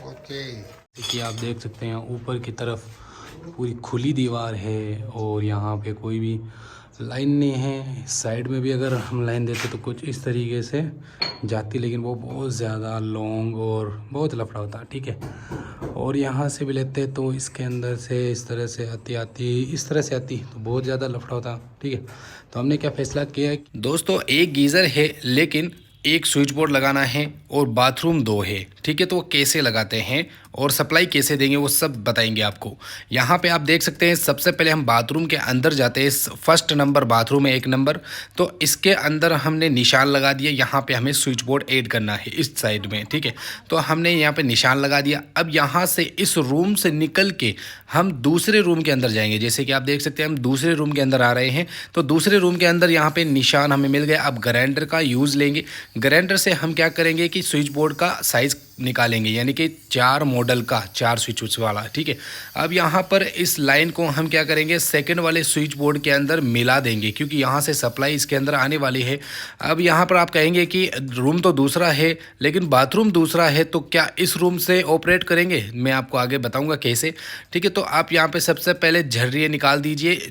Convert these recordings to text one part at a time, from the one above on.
Okay. कि आप देख सकते हैं ऊपर की तरफ पूरी खुली दीवार है और यहाँ पे कोई भी लाइन नहीं है। साइड में भी अगर हम लाइन देते तो कुछ इस तरीके से जाती, लेकिन वो बहुत ज़्यादा लॉन्ग और बहुत लफड़ा होता, ठीक है। और यहाँ से भी लेते तो इसके अंदर से इस तरह से आती इस तरह से आती तो बहुत ज़्यादा लफड़ा होता, ठीक है। तो हमने क्या फैसला किया दोस्तों, एक गीज़र है लेकिन एक स्विच बोर्ड लगाना है और बाथरूम 2 है, ठीक है। तो वो कैसे लगाते हैं और सप्लाई कैसे देंगे वो सब बताएंगे आपको। यहाँ पे आप देख सकते हैं सबसे पहले हम बाथरूम के अंदर जाते हैं। फर्स्ट नंबर बाथरूम है 1 नंबर, तो इसके अंदर हमने निशान लगा दिया। यहाँ पे हमें स्विच बोर्ड ऐड करना है इस साइड में, ठीक है। तो हमने यहाँ पे निशान लगा दिया। अब यहाँ से इस रूम से निकल के हम दूसरे रूम के अंदर जाएंगे। जैसे कि आप देख सकते हैं हम दूसरे रूम के अंदर आ रहे हैं। तो दूसरे रूम के अंदर यहाँ पे निशान हमें मिल गया। अब ग्राइंडर का यूज़ लेंगे। ग्राइंडर से हम क्या करेंगे कि स्विच बोर्ड का साइज़ निकालेंगे, यानी कि 4 मॉडल का 4 स्विच वाला, ठीक है। अब यहाँ पर इस लाइन को हम क्या करेंगे, सेकंड वाले स्विच बोर्ड के अंदर मिला देंगे, क्योंकि यहाँ से सप्लाई इसके अंदर आने वाली है। अब यहाँ पर आप कहेंगे कि रूम तो दूसरा है लेकिन बाथरूम दूसरा है, तो क्या इस रूम से ऑपरेट करेंगे? मैं आपको आगे बताऊँगा कैसे, ठीक है। तो आप यहाँ पर सबसे पहले झर्रियाँ निकाल दीजिए,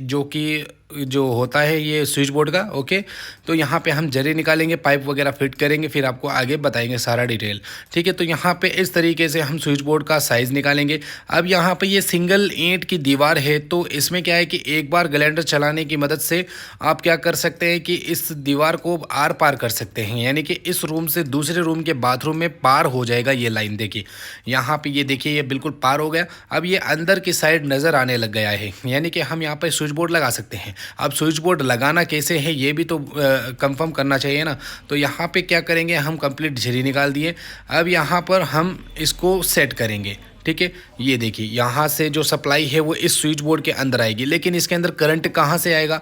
जो होता है ये स्विच बोर्ड का, ओके। तो यहाँ पे हम जरे निकालेंगे, पाइप वगैरह फिट करेंगे, फिर आपको आगे बताएंगे सारा डिटेल, ठीक है। तो यहाँ पे इस तरीके से हम स्विच बोर्ड का साइज़ निकालेंगे। अब यहाँ पे ये सिंगल ईंट की दीवार है, तो इसमें क्या है कि एक बार ग्राइंडर चलाने की मदद से आप क्या कर सकते हैं कि इस दीवार को आर पार कर सकते हैं, यानी कि इस रूम से दूसरे रूम के बाथरूम में पार हो जाएगा ये लाइन। देखिए यहाँ पे, ये देखिए ये बिल्कुल पार हो गया। अब ये अंदर की साइड नज़र आने लग गया है, यानी कि हम यहाँ पर स्विच बोर्ड लगा सकते हैं। अब स्विच बोर्ड लगाना कैसे है ये भी तो कंफर्म करना चाहिए ना। तो यहाँ पे क्या करेंगे, हम कंप्लीट झिरी निकाल दिए। अब यहाँ पर हम इसको सेट करेंगे, ठीक है। ये देखिए यहाँ से जो सप्लाई है वो इस स्विच बोर्ड के अंदर आएगी, लेकिन इसके अंदर करंट कहाँ से आएगा?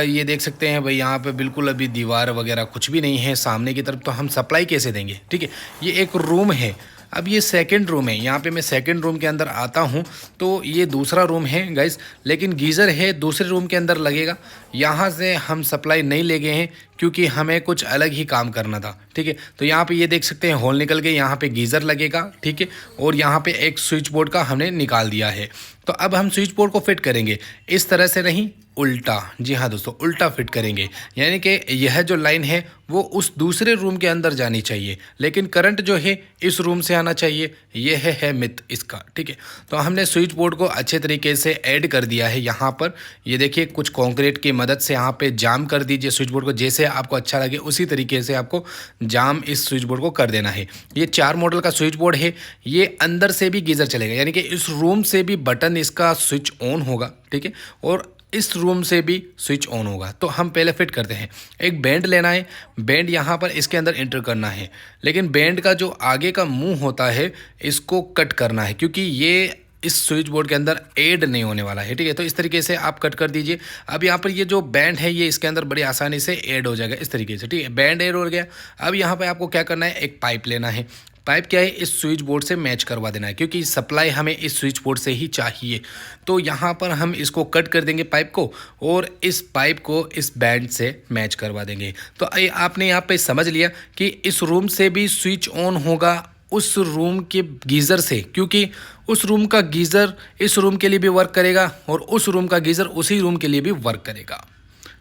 ये देख सकते हैं भाई, यहाँ पे बिल्कुल अभी दीवार वगैरह कुछ भी नहीं है सामने की तरफ, तो हम सप्लाई कैसे देंगे, ठीक है। ये एक रूम है। अब ये सेकंड रूम है, यहाँ पे मैं सेकंड रूम के अंदर आता हूँ तो ये दूसरा रूम है गाइस, लेकिन गीज़र है दूसरे रूम के अंदर लगेगा। यहाँ से हम सप्लाई नहीं ले गए हैं क्योंकि हमें कुछ अलग ही काम करना था, ठीक है। तो यहाँ पे ये देख सकते हैं होल निकल गए, यहाँ पे गीज़र लगेगा, ठीक है। और यहाँ पे एक स्विच बोर्ड का हमने निकाल दिया है। तो अब हम स्विच बोर्ड को फिट करेंगे इस तरह से नहीं, उल्टा। जी हाँ दोस्तों, उल्टा फिट करेंगे, यानी कि यह जो लाइन है वो उस दूसरे रूम के अंदर जानी चाहिए, लेकिन करंट जो है इस रूम से आना चाहिए। यह है मिथ इसका, ठीक है। तो हमने स्विच बोर्ड को अच्छे तरीके से ऐड कर दिया है यहाँ पर। ये देखिए कुछ कंक्रीट की मदद से यहाँ पे जाम कर दीजिए स्विच बोर्ड को, जैसे आपको अच्छा लगे उसी तरीके से आपको जाम इस स्विच बोर्ड को कर देना है। ये 4 मॉडल का स्विच बोर्ड है। ये अंदर से भी गीज़र चलेगा, यानी कि इस रूम से भी बटन इसका स्विच ऑन होगा, ठीक है। और इस रूम से भी स्विच ऑन होगा। तो हम पहले फिट करते हैं। एक बैंड लेना है, बैंड यहाँ पर इसके अंदर इंटर करना है, लेकिन बैंड का जो आगे का मुंह होता है इसको कट करना है, क्योंकि ये इस स्विच बोर्ड के अंदर ऐड नहीं होने वाला है, ठीक है। तो इस तरीके से आप कट कर दीजिए। अब यहाँ पर ये जो बैंड है ये इसके अंदर बड़ी आसानी से ऐड हो जाएगा इस तरीके से, ठीक है। बैंड ऐड हो गया। अब यहाँ पर आपको क्या करना है, एक पाइप लेना है। पाइप क्या है, इस स्विच बोर्ड से मैच करवा देना है, क्योंकि सप्लाई हमें इस स्विच बोर्ड से ही चाहिए। तो यहाँ पर हम इसको कट कर देंगे पाइप को, और इस पाइप को इस बैंड से मैच करवा देंगे। तो आपने यहाँ पे समझ लिया कि इस रूम से भी स्विच ऑन होगा उस रूम के गीज़र से, क्योंकि उस रूम का गीज़र इस रूम के लिए भी वर्क करेगा और उस रूम का गीज़र उसी रूम के लिए भी वर्क करेगा,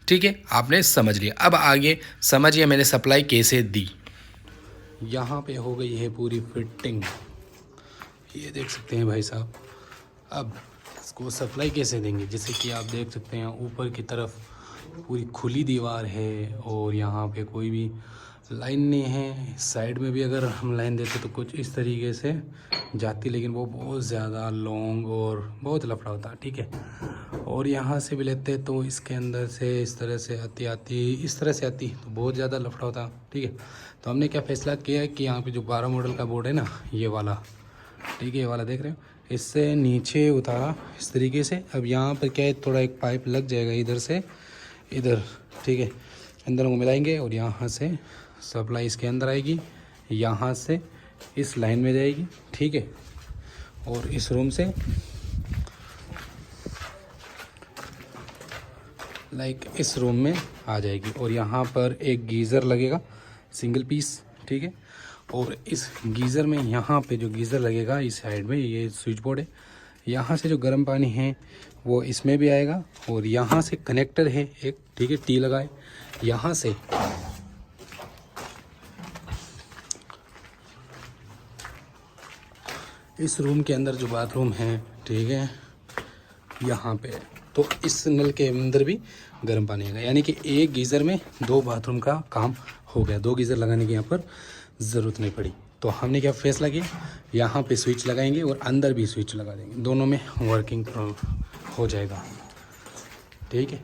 ठीक है। आपने समझ लिया। अब आगे समझिए मैंने सप्लाई कैसे दी। यहाँ पे हो गई है पूरी फिटिंग, ये देख सकते हैं भाई साहब। अब इसको सप्लाई कैसे देंगे, जैसे कि आप देख सकते हैं ऊपर की तरफ पूरी खुली दीवार है और यहाँ पे कोई भी लाइन नहीं है। साइड में भी अगर हम लाइन देते तो कुछ इस तरीके से जाती, लेकिन वो बहुत ज़्यादा लॉन्ग और बहुत लफड़ा होता, ठीक है। और यहाँ से भी लेते तो इसके अंदर से इस तरह से इस तरह से आती तो बहुत ज़्यादा लफड़ा होता, ठीक है। तो हमने क्या फ़ैसला किया कि यहाँ पे जो 12 मॉडल का बोर्ड है ना, ये वाला, ठीक है, ये वाला देख रहे हो, इससे नीचे उतारा इस तरीके से। अब यहाँ पर क्या है, थोड़ा एक पाइप लग जाएगा इधर से इधर, ठीक है। अंदर को मिलाएंगे और यहाँ से सप्लाई इसके अंदर आएगी, यहाँ से इस लाइन में जाएगी, ठीक है। और इस रूम से लाइक इस रूम में आ जाएगी। और यहाँ पर एक गीज़र लगेगा सिंगल पीस, ठीक है। और इस गीज़र में यहाँ पे जो गीज़र लगेगा इस साइड में, ये स्विच बोर्ड है, यहाँ से जो गर्म पानी है वो इसमें भी आएगा और यहाँ से कनेक्टर है एक, ठीक है, टी लगाए, यहाँ से इस रूम के अंदर जो बाथरूम है, ठीक है, यहाँ पे, तो इस नल के अंदर भी गर्म पानी आएगा। यानी कि एक गीज़र में 2 बाथरूम का काम हो गया, 2 गीज़र लगाने की यहाँ पर ज़रूरत नहीं पड़ी। तो हमने क्या फैसला किया, यहाँ पे स्विच लगाएंगे और अंदर भी स्विच लगा देंगे, दोनों में वर्किंग हो जाएगा, ठीक है।